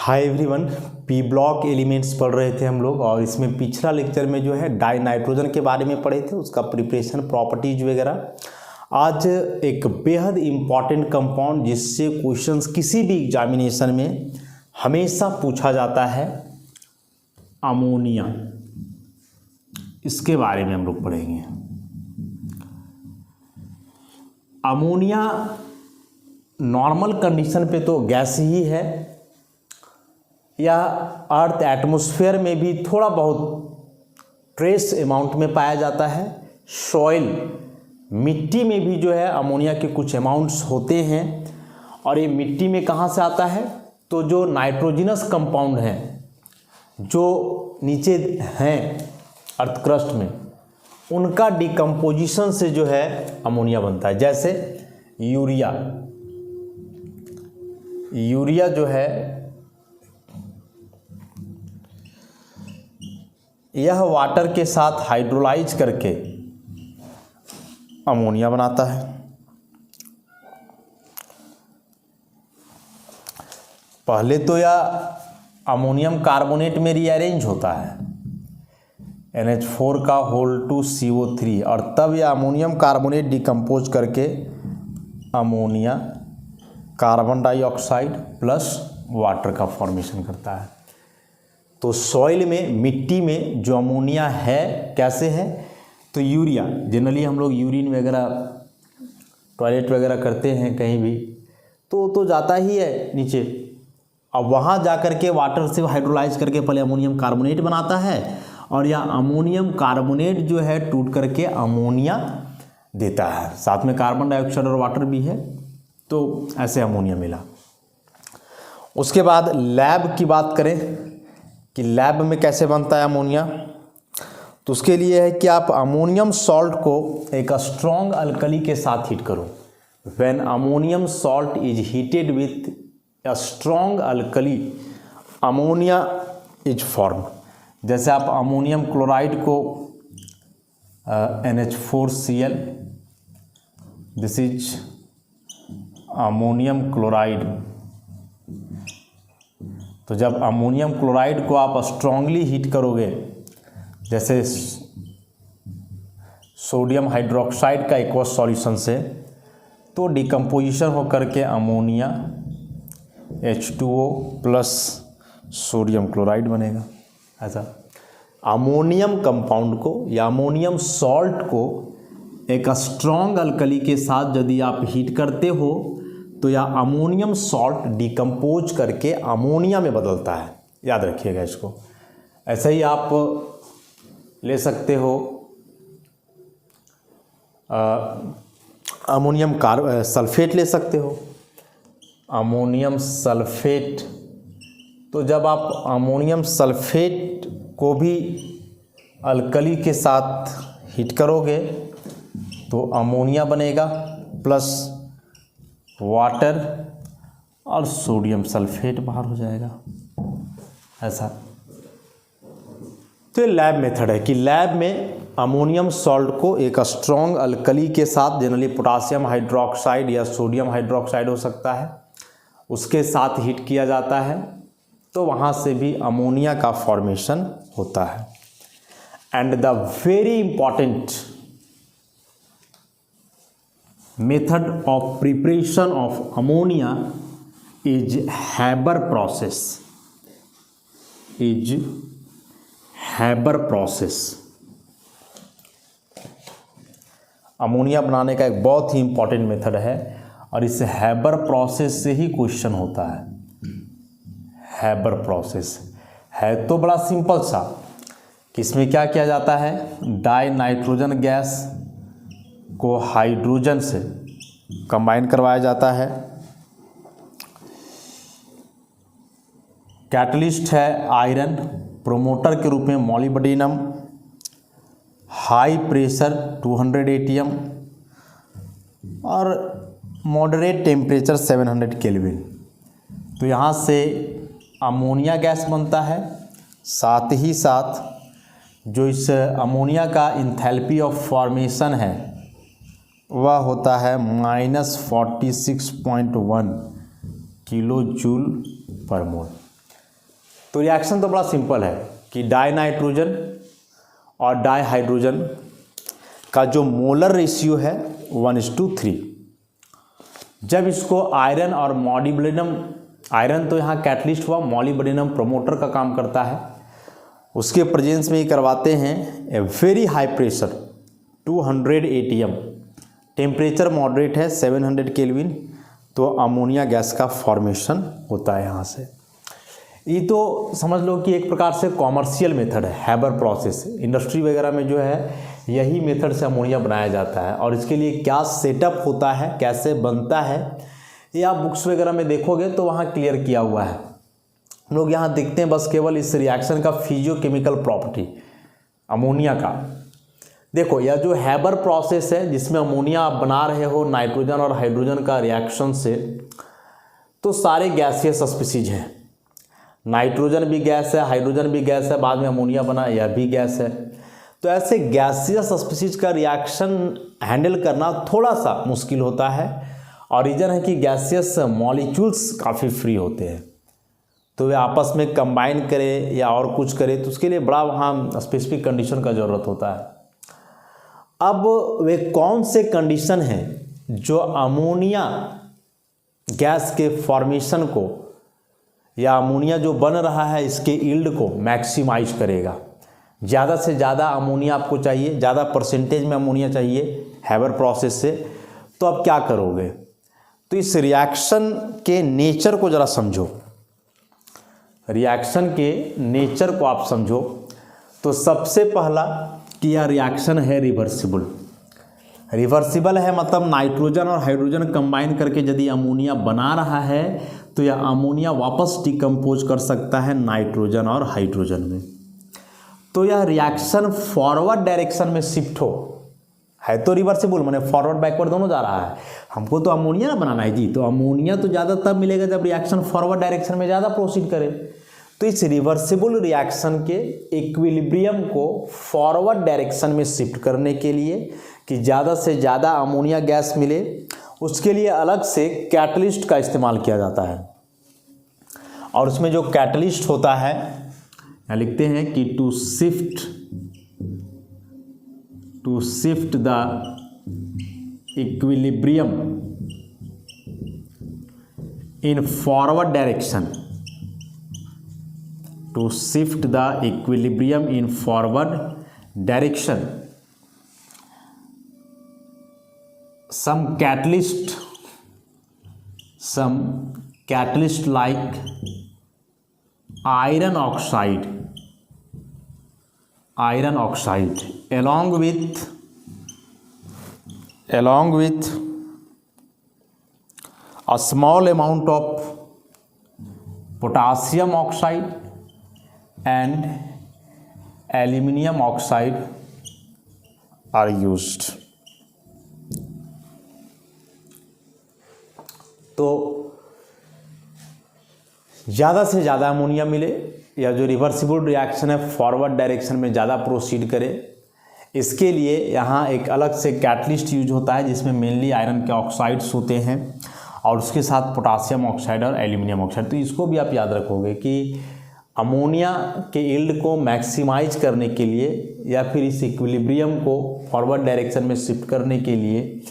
Hi everyone, P block elements पढ़ रहे थे हम लोग और इसमें पिछला लेक्चर में जो है डाई नाइट्रोजन के बारे में पढ़े थे, उसका प्रिपरेशन प्रॉपर्टीज वगैरह। आज एक बेहद इम्पॉर्टेंट कंपाउंड जिससे क्वेश्चंस किसी भी एग्जामिनेशन में हमेशा पूछा जाता है, अमोनिया। इसके बारे में हम लोग पढ़ेंगे। अमोनिया नॉर्मल कंडीशन पे तो गैस ही है, या अर्थ एटमॉस्फेयर में भी थोड़ा बहुत ट्रेस अमाउंट में पाया जाता है। सॉइल मिट्टी में भी जो है अमोनिया के कुछ अमाउंट्स होते हैं। और ये मिट्टी में कहाँ से आता है? तो जो नाइट्रोजिनस कंपाउंड हैं जो नीचे हैं अर्थ क्रस्ट में, उनका डिकम्पोजिशन से जो है अमोनिया बनता है। जैसे यूरिया जो है यह वाटर के साथ हाइड्रोलाइज करके अमोनिया बनाता है। पहले तो यह अमोनियम कार्बोनेट में रीअरेंज होता है, NH4 का होल टू CO3, और तब यह अमोनियम कार्बोनेट डिकम्पोज करके ammonia carbon dioxide plus water का फॉर्मेशन करता है। तो सॉइल में, मिट्टी में जो अमोनिया है कैसे है? तो यूरिया जनरली हम लोग यूरिन वगैरह, टॉयलेट वगैरह करते हैं कहीं भी, तो जाता ही है नीचे। अब वहाँ जा कर के वाटर से हाइड्रोलाइज करके पहले अमोनियम कार्बोनेट बनाता है, और यह अमोनियम कार्बोनेट जो है टूट करके अमोनिया देता है। साथ में कार्बन डाइऑक्साइड और वाटर भी है, तो ऐसे अमोनिया मिला। उसके बाद लैब की बात करें कि लैब में कैसे बनता है अमोनिया, तो उसके लिए है कि आप अमोनियम सॉल्ट को एक स्ट्रॉन्ग अल्कली के साथ हीट करो। When ammonium salt is heated with a strong alkali, ammonia is form. जैसे आप अमोनियम क्लोराइड को NH4Cl, this is ammonium chloride. तो जब अमोनियम क्लोराइड को आप स्ट्रांगली हीट करोगे, जैसे सोडियम हाइड्रोक्साइड का एक्वस सॉल्यूशन से, तो डिकम्पोजिशन होकर के ammonia H2O plus sodium chloride बनेगा। ऐसा अमोनियम कंपाउंड को या अमोनियम सॉल्ट को एक स्ट्रॉन्ग अल्कली के साथ यदि आप हीट करते हो, तो यह अमोनियम सॉल्ट डिकम्पोज करके अमोनिया में बदलता है। याद रखिएगा इसको। ऐसे ही आप ले सकते हो अमोनियम सल्फेट ले सकते हो। अमोनियम सल्फेट, तो जब आप अमोनियम सल्फेट को भी अल्कली के साथ हीट करोगे तो अमोनिया बनेगा प्लस वाटर और सोडियम सल्फेट बाहर हो जाएगा। ऐसा तो ये लैब मेथड है कि लैब में अमोनियम सॉल्ट को एक स्ट्रॉन्ग अल्कली के साथ, जनरली पोटासियम हाइड्रोक्साइड या सोडियम हाइड्रोक्साइड हो सकता है, उसके साथ हीट किया जाता है, तो वहाँ से भी अमोनिया का फॉर्मेशन होता है। And the very important method of preparation of ammonia is Haber process. Ammonia बनाने का एक बहुत ही इंपॉर्टेंट मेथड है, और इस हैबर प्रोसेस से ही क्वेश्चन होता है। हैबर प्रोसेस है तो बड़ा सिंपल सा कि इसमें क्या किया जाता है, डाई नाइट्रोजन गैस को हाइड्रोजन से कंबाइन करवाया जाता है। कैटलिस्ट है आयरन, प्रोमोटर के रूप में मोलिब्डेनम, हाई प्रेशर 200 ATM और मॉडरेट टेम्परेचर 700 केल्विन। तो यहाँ से अमोनिया गैस बनता है। साथ ही साथ जो इस अमोनिया का इंथैल्पी ऑफ फॉर्मेशन है वह होता है -46.1 किलो जूल पर मोल। तो रिएक्शन तो बड़ा सिंपल है कि डाई नाइट्रोजन और डाई हाइड्रोजन का जो मोलर रेशियो है 1:3। जब इसको आयरन और मॉलिब्डेनम, आयरन तो यहाँ कैटलिस्ट हुआ, मॉलिब्डेनम प्रोमोटर का काम करता है, उसके प्रेजेंस में ही करवाते हैं a very high pressure 200 ATM, temperature moderate है 700 केल्विन, तो अमोनिया गैस का फॉर्मेशन होता है यहाँ से। ये तो समझ लो कि एक प्रकार से कॉमर्शियल मेथड है, हैबर प्रोसेस। इंडस्ट्री वगैरह में जो है यही मेथड से अमोनिया बनाया जाता है, और इसके लिए क्या सेटअप होता है, कैसे बनता है, ये आप बुक्स वगैरह में देखोगे तो वहाँ क्लियर किया हुआ है। हम लोग यहाँ देखते हैं बस केवल इस रिएक्शन का फिजियोकेमिकल प्रॉपर्टी अमोनिया का। देखो यह जो हैबर प्रोसेस है जिसमें अमोनिया आप बना रहे हो नाइट्रोजन और हाइड्रोजन का रिएक्शन से, तो सारे गैसियस स्पीसीज हैं। नाइट्रोजन भी गैस है, हाइड्रोजन भी गैस है, बाद में अमोनिया बना यह भी गैस है। तो ऐसे गैसियस स्पीसीज का रिएक्शन हैंडल करना थोड़ा सा मुश्किल होता है, और रीज़न है कि गैसियस मॉलिक्यूल्स काफ़ी फ्री होते हैं, तो वे आपस में कंबाइन करें या और कुछ करें तो उसके लिए बड़ा वहाँ स्पेसिफिक कंडीशन का ज़रूरत होता है। अब वे कौन से कंडीशन हैं जो अमोनिया गैस के फॉर्मेशन को या अमोनिया जो बन रहा है इसके यील्ड को मैक्सिमाइज करेगा? ज़्यादा से ज़्यादा अमोनिया आपको चाहिए, ज़्यादा परसेंटेज में अमोनिया चाहिए हैबर प्रोसेस से, तो अब क्या करोगे? तो इस रिएक्शन के नेचर को ज़रा समझो, रिएक्शन के नेचर को आप समझो। तो सबसे पहला कि यह रिएक्शन है रिवर्सिबल। रिवर्सिबल है मतलब नाइट्रोजन और हाइड्रोजन कंबाइन करके यदि अमोनिया बना रहा है तो यह अमोनिया वापस डिकम्पोज कर सकता है नाइट्रोजन और हाइड्रोजन में। तो यह रिएक्शन फॉरवर्ड डायरेक्शन में शिफ्ट है तो रिवर्सिबल, माने फॉरवर्ड बैकवर्ड दोनों जा रहा है। हमको तो अमोनिया ना बनाना है जी, तो अमोनिया तो ज़्यादा तब मिलेगा जब रिएक्शन फॉरवर्ड डायरेक्शन में ज़्यादा प्रोसीड करे। तो इस रिवर्सिबल रिएक्शन के इक्विलिब्रियम को फॉरवर्ड डायरेक्शन में शिफ्ट करने के लिए कि ज़्यादा से ज़्यादा अमोनिया गैस मिले, उसके लिए अलग से कैटलिस्ट का इस्तेमाल किया जाता है। और उसमें जो कैटलिस्ट होता है, यहाँ लिखते हैं कि to shift the equilibrium in forward direction, to shift the equilibrium in forward direction, some catalyst like iron oxide along with a small amount of potassium oxide and aluminium oxide are used। तो ज़्यादा से ज़्यादा ammonia मिले या जो reversible reaction है forward direction में ज़्यादा प्रोसीड करे, इसके लिए यहाँ एक अलग से कैटलिस्ट यूज होता है जिसमें मेनली आयरन के ऑक्साइड्स होते हैं और उसके साथ पोटासियम ऑक्साइड और एल्यूमिनियम ऑक्साइड। तो इसको भी आप याद रखोगे कि अमोनिया के यील्ड को मैक्सिमाइज करने के लिए या फिर इस इक्विलिब्रियम को फॉरवर्ड डायरेक्शन में शिफ्ट करने के लिए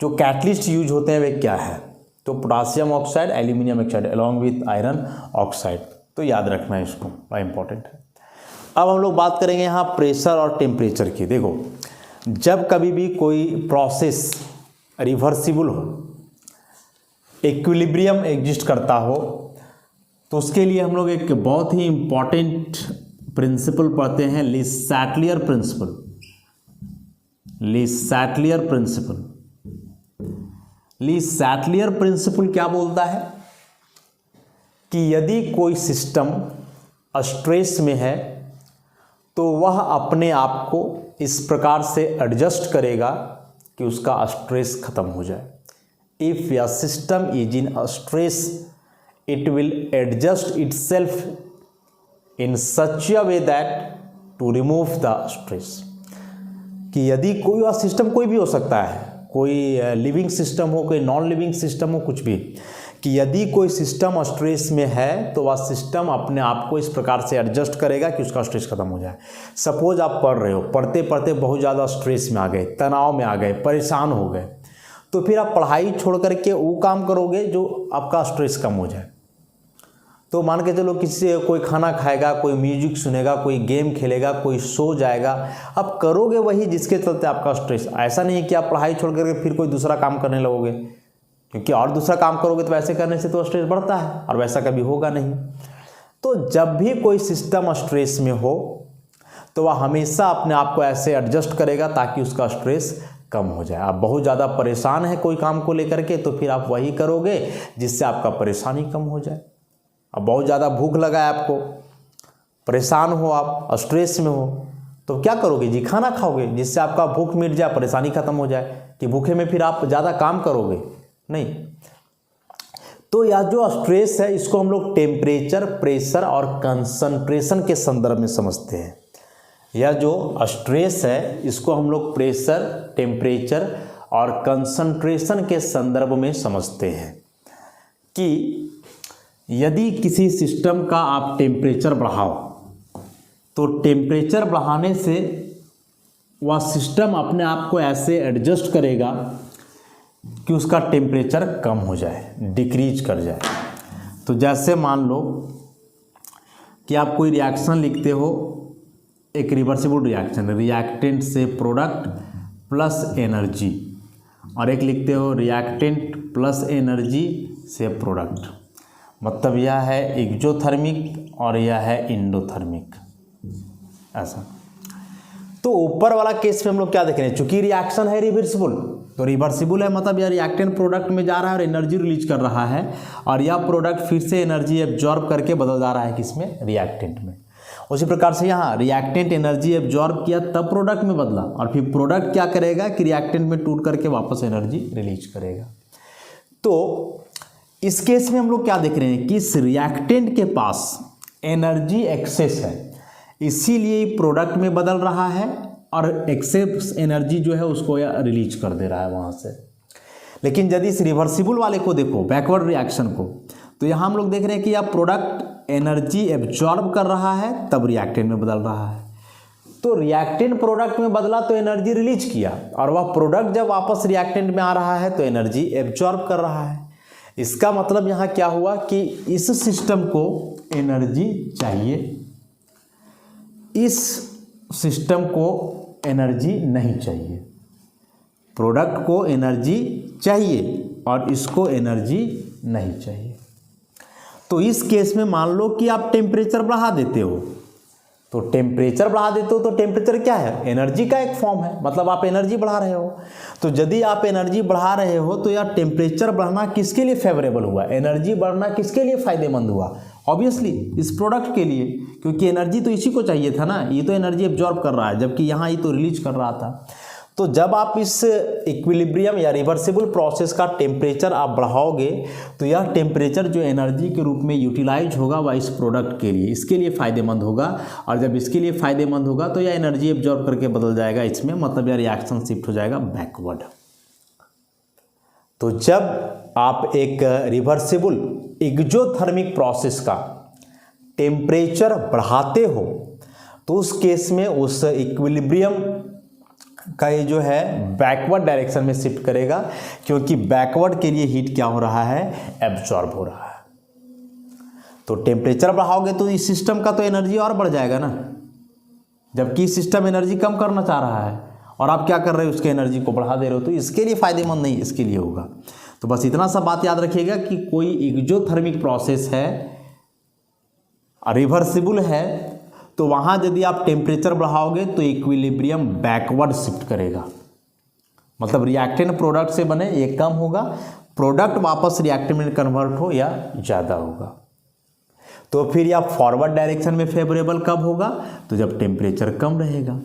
जो कैटलिस्ट यूज होते हैं वे क्या है? तो potassium oxide, aluminium oxide along with iron oxide. तो याद रखना है, इसको बड़ा इंपॉर्टेंट है। अब हम लोग बात करेंगे यहाँ प्रेशर और टेम्परेचर की। देखो जब कभी भी कोई प्रोसेस रिवर्सिबल हो, इक्विलिब्रियम एग्जिस्ट करता हो, तो उसके लिए हम लोग एक बहुत ही इम्पॉर्टेंट प्रिंसिपल पढ़ते हैं, ली सैटलियर प्रिंसिपल क्या बोलता है कि यदि कोई सिस्टम स्ट्रेस में है तो वह अपने आप को इस प्रकार से एडजस्ट करेगा कि उसका स्ट्रेस खत्म हो जाए। इफ या system is in stress it will adjust itself in such a way that to remove the stress। कि यदि कोई और सिस्टम कोई भी हो सकता है, कोई लिविंग सिस्टम हो, कोई नॉन लिविंग सिस्टम हो, कुछ भी, कि यदि कोई सिस्टम स्ट्रेस में है तो वह सिस्टम अपने आप को इस प्रकार से एडजस्ट करेगा कि उसका स्ट्रेस खत्म हो जाए। सपोज आप पढ़ रहे हो, पढ़ते पढ़ते बहुत ज़्यादा स्ट्रेस में आ गए, तनाव में आ गए, परेशान हो गए, तो फिर आप पढ़ाई छोड़ करके वो काम करोगे जो आपका स्ट्रेस कम हो जाए। तो मान के चलो किसी से कोई खाना खाएगा, कोई म्यूजिक सुनेगा, कोई गेम खेलेगा, कोई सो जाएगा, आप करोगे वही जिसके चलते आपका स्ट्रेस। ऐसा नहीं है कि आप पढ़ाई छोड़ करके फिर कोई दूसरा काम करने लगोगे, क्योंकि और दूसरा काम करोगे तो वैसे करने से तो स्ट्रेस बढ़ता है और वैसा कभी होगा नहीं। तो जब भी कोई सिस्टम स्ट्रेस में हो तो वह हमेशा अपने आप को ऐसे एडजस्ट करेगा ताकि उसका स्ट्रेस कम हो जाए। आप बहुत ज़्यादा परेशान हैं कोई काम को लेकर के, तो फिर आप वही करोगे जिससे आपका परेशानी कम हो जाए। अब बहुत ज़्यादा भूख लगा है आपको, परेशान हो आप, स्ट्रेस में हो, तो क्या करोगे जी? खाना खाओगे जिससे आपका भूख मिट जाए, परेशानी खत्म हो जाए। कि भूखे में फिर आप ज़्यादा काम करोगे नहीं। तो यह जो स्ट्रेस है इसको हम लोग टेम्परेचर, प्रेशर और कंसंट्रेशन के संदर्भ में समझते हैं। यह जो स्ट्रेस है इसको हम लोग प्रेशर, टेम्परेचर और कंसंट्रेशन के संदर्भ में समझते हैं कि यदि किसी सिस्टम का आप टेम्परेचर बढ़ाओ तो टेम्परेचर बढ़ाने से वह सिस्टम अपने आप को ऐसे एडजस्ट करेगा कि उसका टेम्परेचर कम हो जाए, डिक्रीज कर जाए। तो जैसे मान लो कि आप कोई रिएक्शन लिखते हो, एक रिवर्सिबल रिएक्शन, रिएक्टेंट से प्रोडक्ट प्लस एनर्जी, और एक लिखते हो रिएक्टेंट प्लस एनर्जी से प्रोडक्ट। मतलब यह है एक्जोथर्मिक और यह है इंडोथर्मिक, ऐसा। तो ऊपर वाला केस में हम लोग क्या देख रहे हैं, चूंकि रिएक्शन है रिवर्सिबल, तो रिवर्सिबल है मतलब यह रिएक्टेंट प्रोडक्ट में जा रहा है और एनर्जी रिलीज कर रहा है, और यह प्रोडक्ट फिर से एनर्जी एब्जॉर्ब करके बदल जा रहा है किसमें, रिएक्टेंट में। उसी प्रकार से यहाँ रिएक्टेंट एनर्जी एब्जॉर्ब किया तब प्रोडक्ट में बदला, और फिर प्रोडक्ट क्या करेगा कि रिएक्टेंट में टूट करके वापस एनर्जी रिलीज करेगा। तो इस केस में हम लोग क्या देख रहे हैं कि इस रिएक्टेंट के पास एनर्जी एक्सेस है, इसीलिए प्रोडक्ट में बदल रहा है और एक्सेस एनर्जी जो है उसको रिलीज कर दे रहा है वहाँ से। लेकिन यदि इस रिवर्सिबल वाले को देखो, बैकवर्ड रिएक्शन को, तो यहाँ हम लोग देख रहे हैं कि यह प्रोडक्ट एनर्जी एब्जॉर्ब कर रहा है तब रिएक्टेंट में बदल रहा है। तो रिएक्टेंट प्रोडक्ट में बदला तो एनर्जी रिलीज किया, और वह प्रोडक्ट जब वापस रिएक्टेंट में आ रहा है तो एनर्जी एब्जॉर्ब कर रहा है। इसका मतलब यहाँ क्या हुआ कि इस सिस्टम को एनर्जी चाहिए, इस सिस्टम को एनर्जी नहीं चाहिए। प्रोडक्ट को एनर्जी चाहिए और इसको एनर्जी नहीं चाहिए। तो इस केस में मान लो कि आप टेम्परेचर बढ़ा देते हो, तो टेम्परेचर बढ़ा देते हो तो टेम्परेचर क्या है, एनर्जी का एक फॉर्म है, मतलब आप एनर्जी बढ़ा रहे हो। तो यदि आप एनर्जी बढ़ा रहे हो तो यार टेम्परेचर बढ़ना किसके लिए फेवरेबल हुआ, एनर्जी बढ़ना किसके लिए फायदेमंद हुआ, ऑब्वियसली इस प्रोडक्ट के लिए, क्योंकि एनर्जी तो इसी को चाहिए था ना, ये तो एनर्जी एब्जॉर्ब कर रहा है जबकि यहाँ ये तो रिलीज कर रहा था। तो जब आप इस इक्विलिब्रियम या रिवर्सिबल प्रोसेस का टेम्परेचर आप बढ़ाओगे तो यह टेम्परेचर जो एनर्जी के रूप में यूटिलाइज होगा वह इस प्रोडक्ट के लिए, इसके लिए फ़ायदेमंद होगा, और जब इसके लिए फ़ायदेमंद होगा तो यह एनर्जी एब्जॉर्ब करके बदल जाएगा इसमें, मतलब यह रिएक्शन शिफ्ट हो जाएगा बैकवर्ड। तो जब आप एक रिवर्सिबल एक्सोथर्मिक प्रोसेस का टेम्परेचर बढ़ाते हो तो उस केस में उस इक्विलिब्रियम का ये जो है बैकवर्ड डायरेक्शन में शिफ्ट करेगा, क्योंकि बैकवर्ड के लिए हीट क्या हो रहा है, एब्जॉर्ब हो रहा है। तो टेम्परेचर बढ़ाओगे तो इस सिस्टम का तो एनर्जी और बढ़ जाएगा ना, जबकि सिस्टम एनर्जी कम करना चाह रहा है और आप क्या कर रहे हो, उसके एनर्जी को बढ़ा दे रहे हो, तो इसके लिए फ़ायदेमंद नहीं, इसके लिए होगा। तो बस इतना सा बात याद रखिएगा कि कोई एक्सोथर्मिक प्रोसेस है, रिवर्सिबल है, तो वहाँ यदि आप टेम्परेचर बढ़ाओगे तो इक्विलिब्रियम बैकवर्ड शिफ्ट करेगा, मतलब रिएक्टेंट प्रोडक्ट से बने ये कम होगा, प्रोडक्ट वापस रिएक्टेंट में कन्वर्ट हो या ज़्यादा होगा। तो फिर यह फॉरवर्ड डायरेक्शन में फेवरेबल कब होगा, तो जब टेम्परेचर कम रहेगा।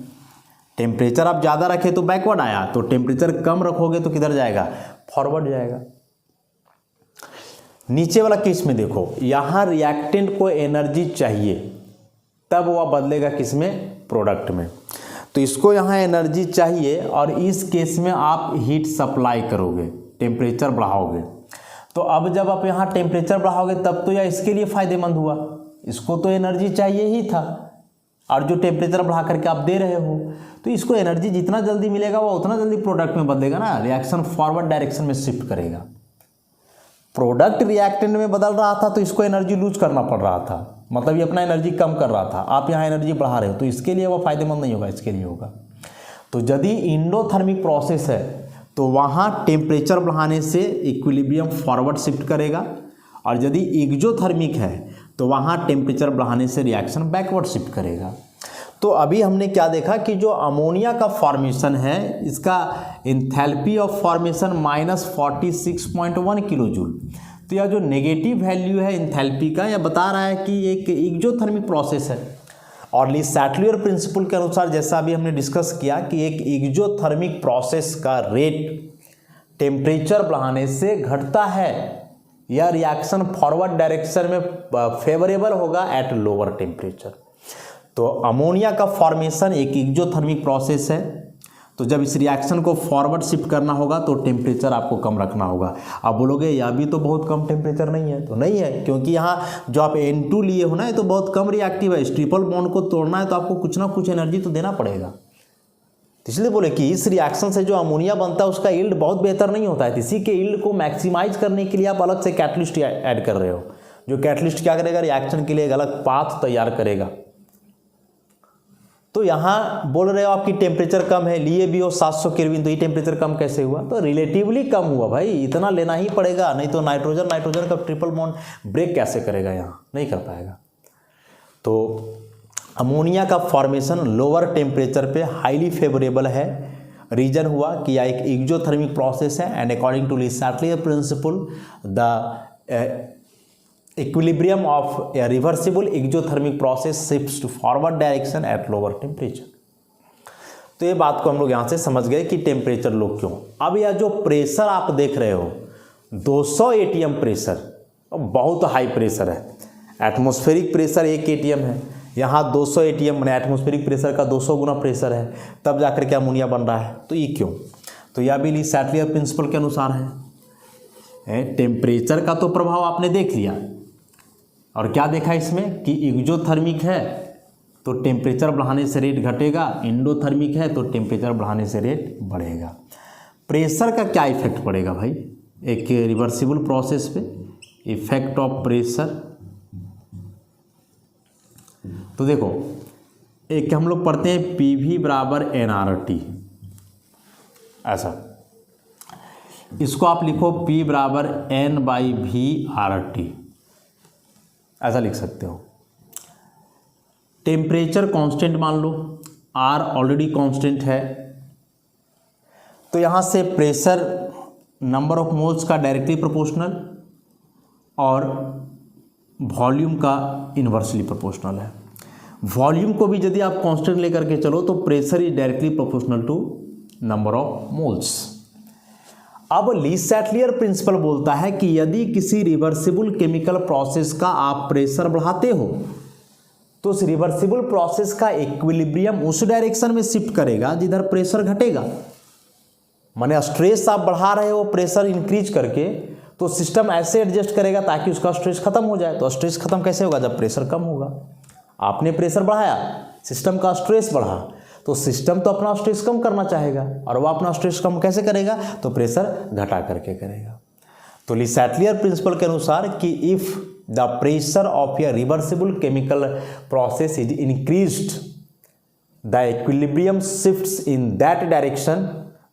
टेम्परेचर आप ज़्यादा रखें तो बैकवर्ड आया, तो टेम्परेचर कम रखोगे तो किधर जाएगा, फॉरवर्ड जाएगा। नीचे वाला केस में देखो, यहाँ रिएक्टेंट को एनर्जी चाहिए तब वह बदलेगा किसमें, प्रोडक्ट में। तो इसको यहाँ एनर्जी चाहिए और इस केस में आप हीट सप्लाई करोगे, टेम्परेचर बढ़ाओगे, तो अब जब आप यहाँ टेम्परेचर बढ़ाओगे तब तो यह इसके लिए फ़ायदेमंद हुआ, इसको तो एनर्जी चाहिए ही था, और जो टेम्परेचर बढ़ा करके आप दे रहे हो तो इसको एनर्जी जितना जल्दी मिलेगा वो उतना जल्दी प्रोडक्ट में बदलेगा ना, रिएक्शन फॉरवर्ड डायरेक्शन में शिफ्ट करेगा। प्रोडक्ट रिएक्टेंट में बदल रहा था तो इसको एनर्जी लूज करना पड़ रहा था, मतलब ये अपना एनर्जी कम कर रहा था, आप यहाँ एनर्जी बढ़ा रहे हो, तो इसके लिए वो फायदेमंद नहीं होगा, इसके लिए होगा। तो यदि इंडोथर्मिक प्रोसेस है तो वहाँ टेम्परेचर बढ़ाने से इक्विलिब्रियम फॉरवर्ड शिफ्ट करेगा, और यदि एक्सोथर्मिक है तो वहाँ टेम्परेचर बढ़ाने से रिएक्शन बैकवर्ड शिफ्ट करेगा। तो अभी हमने क्या देखा कि जो अमोनिया का फॉर्मेशन है इसका enthalpy of formation -46.1 kilo joule. तो यह जो नेगेटिव वैल्यू है एंथैल्पी का, यह बता रहा है कि एक एक्सोथर्मिक प्रोसेस है, और ली सैटलियर प्रिंसिपल के अनुसार जैसा अभी हमने डिस्कस किया कि एक एक्सोथर्मिक प्रोसेस का रेट टेम्परेचर बढ़ाने से घटता है, यह रिएक्शन फॉरवर्ड डायरेक्शन में फेवरेबल होगा एट लोअर टेम्परेचर। तो अमोनिया का फॉर्मेशन एक एक्सोथर्मिक प्रोसेस है, तो जब इस रिएक्शन को फॉरवर्ड शिफ्ट करना होगा तो टेम्परेचर आपको कम रखना होगा। आप बोलोगे यह भी तो बहुत कम टेम्परेचर नहीं है, तो नहीं है, क्योंकि यहाँ जो आप N2 लिए हो ना ये तो बहुत कम रिएक्टिव है, इस ट्रिपल बॉन्ड को तोड़ना है तो आपको कुछ ना कुछ एनर्जी तो देना पड़ेगा। इसलिए बोले कि इस रिएक्शन से जो अमोनिया बनता है उसका यील्ड बहुत बेहतर नहीं होता है, तो इसी के यील्ड को मैक्सिमाइज करने के लिए आप अलग से कैटलिस्ट ऐड कर रहे हो, जो कैटलिस्ट क्या करेगा, रिएक्शन के लिए एक अलग पाथ तैयार करेगा। तो यहाँ बोल रहे हो आपकी टेम्परेचर कम है, लिए भी हो 700 केल्विन, तो ये टेम्परेचर कम कैसे हुआ, तो रिलेटिवली कम हुआ भाई, इतना लेना ही पड़ेगा, नहीं तो नाइट्रोजन का ट्रिपल बॉन्ड ब्रेक कैसे करेगा, यहाँ नहीं कर पाएगा। तो अमोनिया का फॉर्मेशन लोअर टेम्परेचर पे हाईली फेवरेबल है, रीजन हुआ कि यह एक एक्सोथर्मिक प्रोसेस है, and according to Le Chatelier principle the equilibrium of a reversible exothermic process shifts to forward direction at lower temperature। तो ये बात को हम लोग यहाँ से समझ गए कि टेम्परेचर लो क्यों। अब यह जो प्रेशर आप देख रहे हो 200 एटीएम प्रेशर, बहुत हाई प्रेशर है, एटमॉस्फेरिक प्रेशर 1 एटीएम है, यहाँ 200 एटीएम मैंने एटमॉस्फेरिक प्रेशर का 200 गुना प्रेशर है, तब जाकर के अमोनिया बन रहा है। तो ये क्यों, तो यह भी ली सैटलियर प्रिंसिपल के अनुसार है। टेम्परेचर का तो प्रभाव आपने देख लिया, और क्या देखा इसमें कि एक्सोथर्मिक है तो टेम्परेचर बढ़ाने से रेट घटेगा, इंडोथर्मिक है तो टेम्परेचर बढ़ाने से रेट बढ़ेगा। प्रेशर का क्या इफेक्ट पड़ेगा भाई एक रिवर्सिबल प्रोसेस पे, इफेक्ट ऑफ प्रेशर। तो देखो एक हम लोग पढ़ते हैं PV = nRT, ऐसा इसको आप लिखो P = N/V/RT, ऐसा लिख सकते हो। टेम्परेचर कांस्टेंट मान लो, R ऑलरेडी कांस्टेंट है, तो यहाँ से प्रेशर नंबर ऑफ मोल्स का डायरेक्टली प्रोपोर्शनल और वॉल्यूम का इन्वर्सली प्रोपोर्शनल है। वॉल्यूम को भी यदि आप कांस्टेंट लेकर के चलो तो pressure is directly proportional to number of moles. अब ली सैटलियर प्रिंसिपल बोलता है कि यदि किसी रिवर्सिबल केमिकल प्रोसेस का आप प्रेशर बढ़ाते हो तो उस रिवर्सिबल प्रोसेस का इक्विलिब्रियम उस डायरेक्शन में शिफ्ट करेगा जिधर प्रेशर घटेगा। माने स्ट्रेस आप बढ़ा रहे हो प्रेशर इंक्रीज करके, तो सिस्टम ऐसे एडजस्ट करेगा ताकि उसका स्ट्रेस खत्म हो जाए। तो स्ट्रेस खत्म कैसे होगा, जब प्रेशर कम होगा। आपने प्रेशर बढ़ाया, सिस्टम का स्ट्रेस बढ़ा, तो सिस्टम तो अपना स्ट्रेस कम करना चाहेगा, और वह अपना स्ट्रेस कम कैसे करेगा, तो प्रेशर घटा करके करेगा। तो ली सैटलियर प्रिंसिपल के अनुसार कि if the pressure of A reversible chemical process is increased the equilibrium shifts in that direction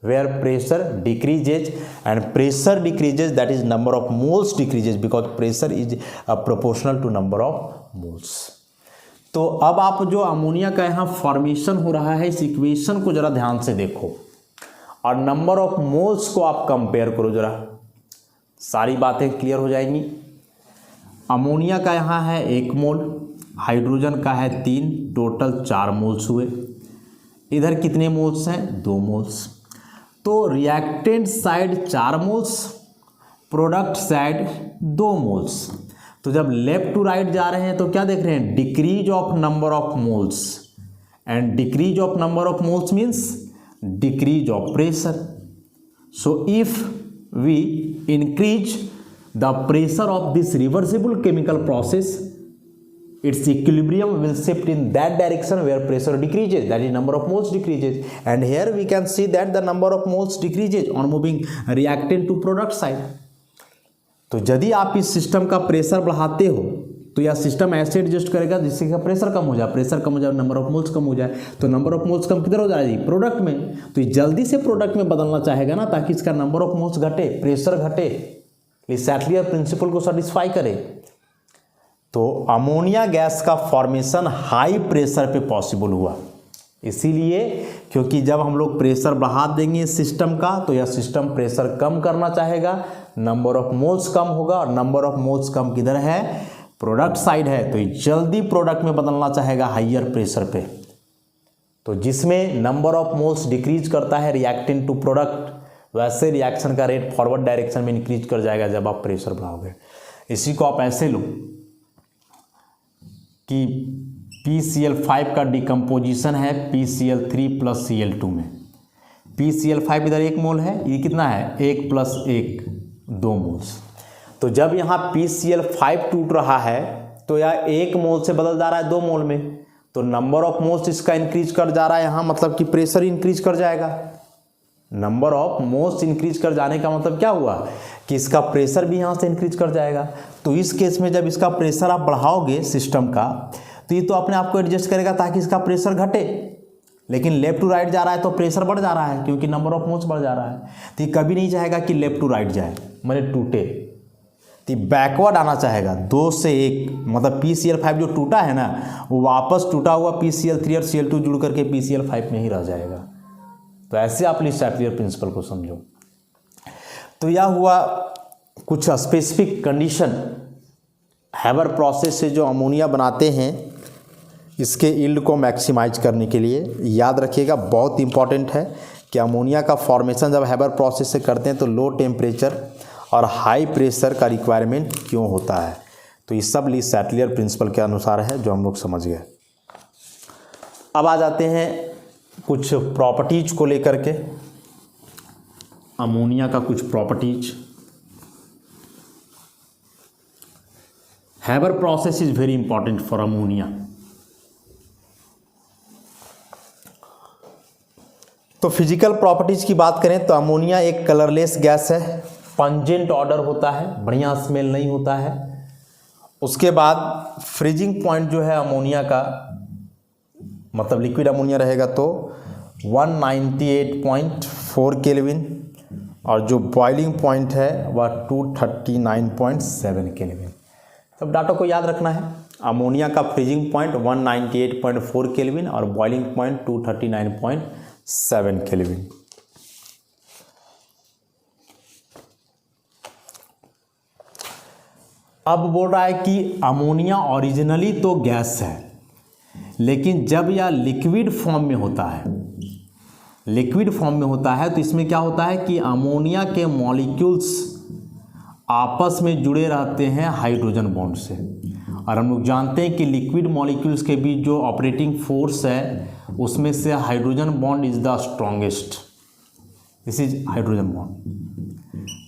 where pressure decreases, and pressure decreases, that is number of moles decreases because pressure is proportional to number of moles। तो अब आप जो ammonia का यहाँ formation हो रहा है इस इक्वेशन को जरा ध्यान से देखो और नंबर ऑफ मोल्स को आप कंपेयर करो, जरा सारी बातें क्लियर हो जाएंगी। अमोनिया का यहाँ है 1 मोल, हाइड्रोजन का है 3, टोटल 4 मोल्स हुए। इधर कितने मोल्स हैं, 2 मोल्स। तो reactant side 4 moles, product side 2 moles. तो जब लेफ्ट टू राइट जा रहे हैं तो क्या देख रहे हैं, decrease of number of moles, and decrease of number of moles means decrease of pressure. So if we increase the pressure of this reversible chemical process, its equilibrium will shift in that direction where pressure decreases, that is number of moles decreases, and here we can see that the number of moles decreases on moving reactant to product side. तो यदि आप इस system का pressure बढ़ाते हो तो यह system ऐसे एडजस्ट करेगा जिससे का प्रेशर कम हो जाए, प्रेशर कम हो जाए, नंबर ऑफ मोल्स कम हो जाए, तो नंबर ऑफ मोल्स कम किधर हो जाएगी, प्रोडक्ट में, तो ये जल्दी से प्रोडक्ट में बदलना चाहेगा ना ताकि इसका नंबर ऑफ मोल्स घटे, प्रेशर घटे, इस सैटलियर प्रिंसिपल को सेटिस्फाई करे। तो अमोनिया गैस का फॉर्मेशन हाई प्रेशर पे पॉसिबल हुआ, इसीलिए क्योंकि जब हम लोग प्रेशर बढ़ा देंगे सिस्टम का तो यह सिस्टम प्रेशर कम करना चाहेगा, नंबर ऑफ मोल्स कम होगा, और नंबर ऑफ मोल्स कम किधर है, प्रोडक्ट साइड है, तो ये जल्दी प्रोडक्ट में बदलना चाहेगा हाइयर प्रेशर पे। तो जिसमें नंबर ऑफ मोल्स डिक्रीज करता है रिएक्टेंट टू प्रोडक्ट, वैसे रिएक्शन का रेट फॉरवर्ड डायरेक्शन में इंक्रीज कर जाएगा जब आप प्रेशर बढ़ाओगे। इसी को आप ऐसे लो कि PCl5 का डिकम्पोजिशन है PCl3 प्लस Cl2 में। PCl5 इधर 1 मोल है, ये कितना है 1 प्लस 1 2 मोल्स। तो जब यहाँ PCl5 टूट रहा है तो यह 1 मोल से बदल जा रहा है 2 मोल में, तो नंबर ऑफ मोल्स इसका इंक्रीज कर जा रहा है यहाँ, मतलब कि प्रेशर इंक्रीज कर जाएगा। नंबर ऑफ मोल्स इंक्रीज कर जाने का मतलब क्या हुआ कि इसका प्रेशर भी यहाँ से इंक्रीज कर जाएगा। तो इस केस में जब इसका प्रेशर आप बढ़ाओगे सिस्टम का तो ये तो अपने आप को एडजस्ट करेगा ताकि इसका प्रेशर घटे, लेकिन लेफ्ट टू राइट जा रहा है तो प्रेशर बढ़ जा रहा है क्योंकि नंबर ऑफ मोल्स बढ़ जा रहा है। तो ये कभी नहीं चाहेगा कि लेफ्ट टू राइट जाए, मतलब टूटे, तो बैकवर्ड आना चाहेगा 2 से 1, मतलब PCl5 जो टूटा है ना वो वापस टूटा हुआ PCl3 और Cl2 जुड़ करके PCl5 में ही रह जाएगा। तो ऐसे आप सैटलियर प्रिंसिपल को समझो। तो यह हुआ कुछ स्पेसिफिक कंडीशन हैबर प्रोसेस से जो अमोनिया बनाते हैं इसके यील्ड को मैक्सिमाइज करने के लिए। याद रखिएगा बहुत इंपॉर्टेंट है कि अमोनिया का फॉर्मेशन जब हैबर प्रोसेस से करते हैं तो लो टेम्परेचर और हाई प्रेशर का रिक्वायरमेंट क्यों होता है। तो ये सब ली सैटलियर प्रिंसिपल के अनुसार है जो हम लोग समझ गए। अब आ जाते हैं कुछ प्रॉपर्टीज को लेकर के, अमोनिया का कुछ properties. Haber process is very important for ammonia. तो फिजिकल प्रॉपर्टीज की बात करें तो अमोनिया एक कलरलेस गैस है, पंजेंट ऑर्डर होता है, बढ़िया स्मेल नहीं होता है। उसके बाद फ्रीजिंग पॉइंट जो है अमोनिया का, मतलब लिक्विड अमोनिया रहेगा तो 198.4 केल्विन, और जो बॉइलिंग पॉइंट है वह 239.7 केल्विन। तब डाटा को याद रखना है, अमोनिया का फ्रीजिंग पॉइंट 198.4 केल्विन और बॉइलिंग पॉइंट 239.7 केल्विन। अब बोल रहा है कि अमोनिया ओरिजिनली तो गैस है, लेकिन जब यह लिक्विड फॉर्म में होता है, लिक्विड फॉर्म में होता है तो इसमें क्या होता है कि अमोनिया के मॉलिक्यूल्स आपस में जुड़े रहते हैं हाइड्रोजन बॉन्ड से। और हम लोग जानते हैं कि लिक्विड मॉलिक्यूल्स के बीच जो ऑपरेटिंग फोर्स है उसमें से hydrogen bond is the strongest, this is hydrogen bond.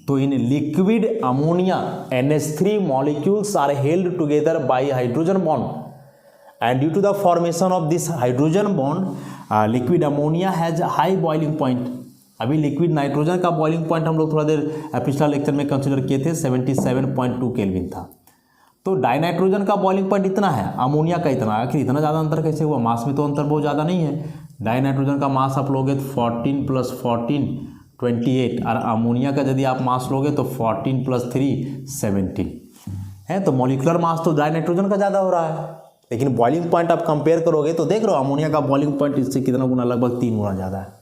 तो in liquid ammonia NH3 molecules are held together by hydrogen bond, and due to the formation of this hydrogen bond liquid ammonia has a high boiling point। अभी liquid nitrogen का boiling point हम लोग थोड़ा देर पिछला lecture में consider किए थे, 77.2 kelvin था। तो डाइनाइट्रोजन का बॉइलिंग पॉइंट इतना है, अमोनिया का इतना। आखिर इतना ज़्यादा अंतर कैसे हुआ? मास में तो अंतर बहुत ज़्यादा नहीं है। डाइनाइट्रोजन का मास आप लोगे 14 + 14 28, और अमोनिया का यदि आप मास लोगे तो 14 + 3 17 है। तो मॉलिक्यूलर मास तो डाइनाइट्रोजन का ज़्यादा हो रहा है, लेकिन बॉइलिंग पॉइंट आप कंपेयर करोगे तो देख रहे हो अमोनिया का बॉइलिंग पॉइंट इससे कितना गुना, लगभग 3 गुना ज़्यादा है।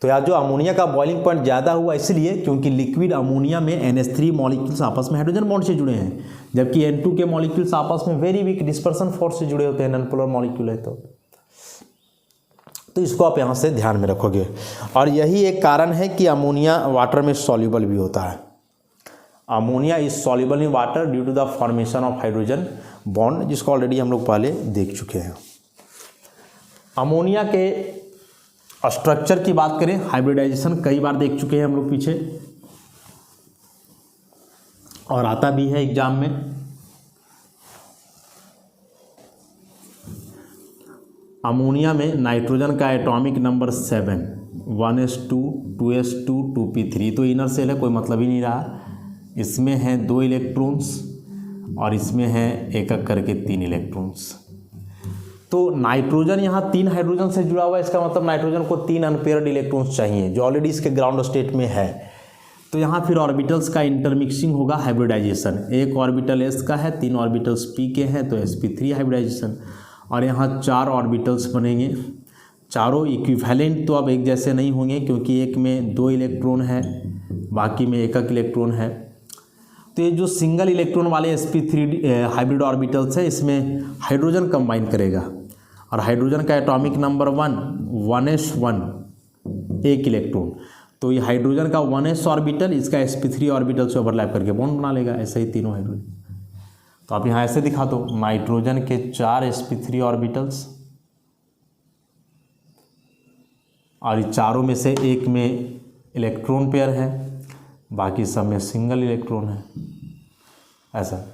तो यार जो अमोनिया का बॉइलिंग पॉइंट ज़्यादा हुआ इसलिए क्योंकि लिक्विड अमोनिया में NH3 मॉलिक्यूल्स आपस में हाइड्रोजन बॉन्ड से जुड़े हैं, जबकि N2 के मॉलिक्यूल्स आपस में वेरी वीक डिस्पर्सन फोर्स से जुड़े होते हैं, नॉन पोलर मॉलिक्यूल है। तो इसको आप यहाँ से ध्यान में रखोगे। और यही एक कारण है कि अमोनिया वाटर में सॉल्युबल भी होता है। Ammonia is soluble in water due to the formation of hydrogen bond, जिसको ऑलरेडी हम लोग पहले देख चुके हैं। अमोनिया के स्ट्रक्चर की बात करें, हाइब्रिडाइजेशन कई बार देख चुके हैं हम लोग पीछे। और आता भी है एग्जाम में। अमोनिया में नाइट्रोजन का atomic number 7, 1s2, 2s2, 2p3, तो इनर सेल है, कोई मतलब ही नहीं रहा। इसमें हैं 2 इलेक्ट्रॉन्स और इसमें है एक एक करके 3 इलेक्ट्रॉन्स। तो नाइट्रोजन यहाँ 3 हाइड्रोजन से जुड़ा हुआ है, इसका मतलब नाइट्रोजन को 3 अनपेयर्ड इलेक्ट्रॉन्स चाहिए जो ऑलरेडी इसके ग्राउंड स्टेट में है। तो यहाँ फिर ऑर्बिटल्स का इंटरमिक्सिंग होगा, हाइब्रिडाइजेशन। एक ऑर्बिटल s का है, 3 ऑर्बिटल्स p के हैं, तो sp3 हाइब्रिडाइजेशन। और यहाँ 4 ऑर्बिटल्स बनेंगे, चारों इक्विवेलेंट तो अब एक जैसे नहीं होंगे क्योंकि एक में 2 इलेक्ट्रॉन है, बाकी में एक एक इलेक्ट्रॉन है। तो ये जो सिंगल इलेक्ट्रॉन वाले sp3 हाइब्रिड ऑर्बिटल्स है, इसमें हाइड्रोजन कंबाइन करेगा और हाइड्रोजन का एटॉमिक नंबर 1s1, एक इलेक्ट्रॉन। तो ये हाइड्रोजन का 1s ऑर्बिटल इसका sp3 ऑर्बिटल से ओवरलैप करके बॉन्ड बना लेगा, ऐसे ही तीनों हाइड्रोजन। तो आप यहाँ ऐसे दिखा दो, नाइट्रोजन के 4 sp3 ऑर्बिटल्स और ये चारों में से एक में इलेक्ट्रॉन पेयर है, बाकी सब में सिंगल इलेक्ट्रॉन है, ऐसा।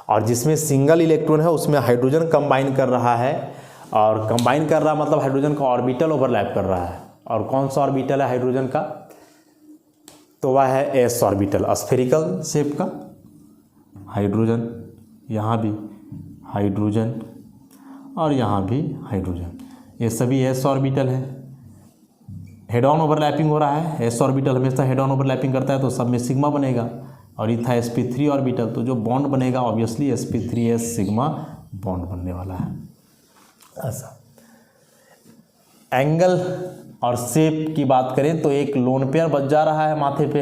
और जिसमें सिंगल इलेक्ट्रॉन है उसमें हाइड्रोजन कंबाइन कर रहा है, और कंबाइन कर रहा मतलब हाइड्रोजन का ऑर्बिटल ओवरलैप कर रहा है। और कौन सा ऑर्बिटल है हाइड्रोजन का? तो वह है s ऑर्बिटल, स्फेरिकल शेप का हाइड्रोजन। यहाँ भी हाइड्रोजन और यहाँ भी हाइड्रोजन, ये सभी s ऑर्बिटल है। हेड ऑन ओवरलैपिंग हो रहा है, s ऑर्बिटल हमेशा हेड ऑन ओवरलैपिंग करता है, तो सब में सिग्मा बनेगा। और ये था sp3 ऑर्बिटल, तो जो बॉन्ड बनेगा ऑब्वियसली sp3s सिग्मा बॉन्ड बनने वाला है, ऐसा। एंगल और शेप की बात करें तो एक लोन पेयर बच जा रहा है माथे पे,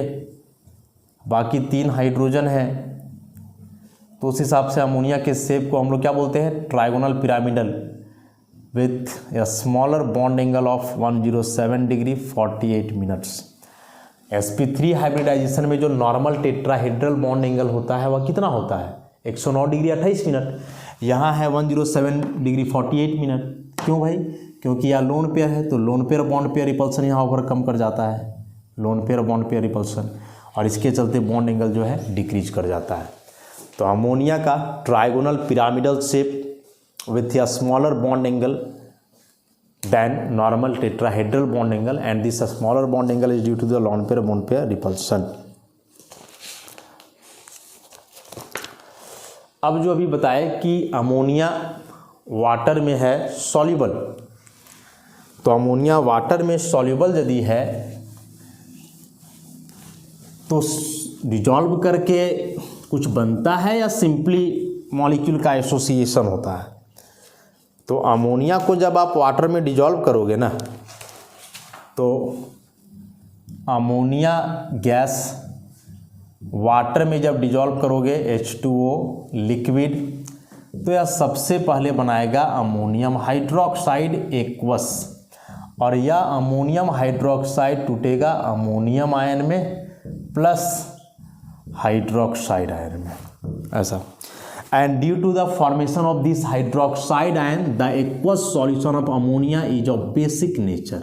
बाकी 3 हाइड्रोजन है। तो उस हिसाब से अमोनिया के शेप को हम लोग क्या बोलते हैं? Trigonal pyramidal with a smaller bond angle of 107 degree 48 minutes. sp3 hybridization में जो नॉर्मल टेट्राहेड्रल बॉन्ड एंगल होता है वह कितना होता है? 109 डिग्री 28 मिनट। यहाँ है 107 डिग्री 48 मिनट। क्यों भाई? क्योंकि यह लोन पेयर है, तो lone pair bond pair repulsion यहाँ ओवरकम कर जाता है, lone pair bond pair repulsion, और इसके चलते बॉन्ड एंगल जो है डिक्रीज कर जाता है। तो अमोनिया का trigonal pyramidal shape with a smaller bond angle than normal tetrahedral bond angle, and this smaller bond angle is due to the lone pair bond pair repulsion. अब जो अभी बताए कि अमोनिया वाटर में है सॉल्युबल, तो ammonia water में soluble यदि है तो डिजॉल्व करके कुछ बनता है या सिंपली मॉलिक्यूल का एसोसिएशन होता है? तो अमोनिया को जब आप वाटर में डिजॉल्व करोगे ना, तो अमोनिया गैस वाटर में जब डिजॉल्व करोगे H2O लिक्विड, तो यह सबसे पहले बनाएगा अमोनियम हाइड्रोक्साइड एक्वस, और यह अमोनियम हाइड्रोक्साइड टूटेगा अमोनियम आयन में प्लस हाइड्रोक्साइड आयन में, ऐसा। And due to the formation of this hydroxide ion, the aqueous solution of ammonia is of basic nature.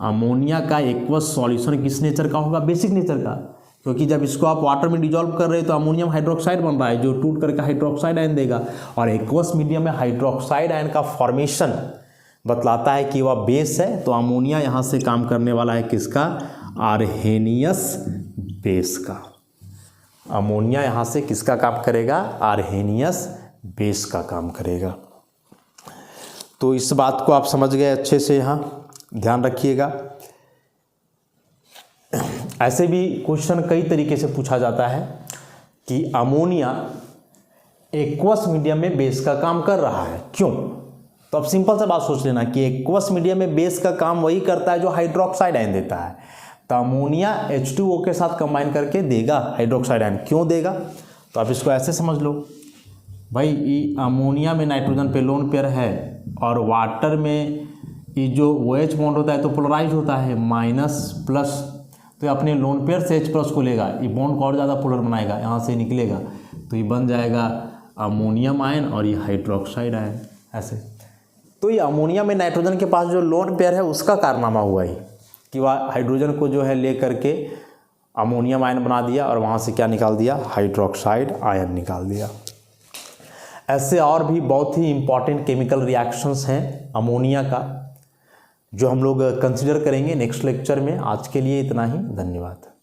Ammonia का एक्वस सॉल्यूशन किस nature का होगा? बेसिक नेचर का, क्योंकि जब इसको आप वाटर में डिजॉल्व कर रहे हो तो अमोनियम हाइड्रोक्साइड बन रहा है जो टूट करके हाइड्रोक्साइड आयन देगा, और एक्वस मीडियम में हाइड्रोक्साइड आयन का फॉर्मेशन बतलाता है कि वह बेस है। तो अमोनिया यहाँ से काम करने वाला है किसका? आर्हेनियस बेस का। अमोनिया यहाँ से किसका काम करेगा? आर्हेनियस बेस का काम करेगा। तो इस बात को आप समझ गए अच्छे से, यहाँ ध्यान रखिएगा। ऐसे भी क्वेश्चन कई तरीके से पूछा जाता है कि अमोनिया एक्वस मीडियम में बेस का काम कर रहा है, क्यों? तो अब सिंपल सा बात सोच लेना कि एक्वस मीडियम में बेस का काम वही करता है जो हाइड्रोक्साइड आयन देता है। तो अमोनिया H2O के साथ कंबाइन करके देगा हाइड्रोक्साइड आयन। क्यों देगा? तो आप इसको ऐसे समझ लो भाई, अमोनिया में नाइट्रोजन पे लोन पेयर है और वाटर में ये जो OH बॉन्ड होता है तो पोलराइज होता है, माइनस प्लस, तो अपने लोन पेयर से H+ को लेगा, ये बॉन्ड को और ज़्यादा पोलर बनाएगा, यहाँ से निकलेगा तो ये बन जाएगा अमोनियम आयन और ये हाइड्रोक्साइड आयन, ऐसे। तो ये अमोनिया में नाइट्रोजन के पास जो लोन पेयर है उसका कारनामा हुआ ही कि वह हाइड्रोजन को जो है ले करके अमोनियम आयन बना दिया और वहाँ से क्या निकाल दिया, हाइड्रोक्साइड आयन निकाल दिया। ऐसे और भी बहुत ही इम्पॉर्टेंट केमिकल रिएक्शंस हैं अमोनिया का, जो हम लोग कंसिडर करेंगे नेक्स्ट लेक्चर में। आज के लिए इतना ही, धन्यवाद।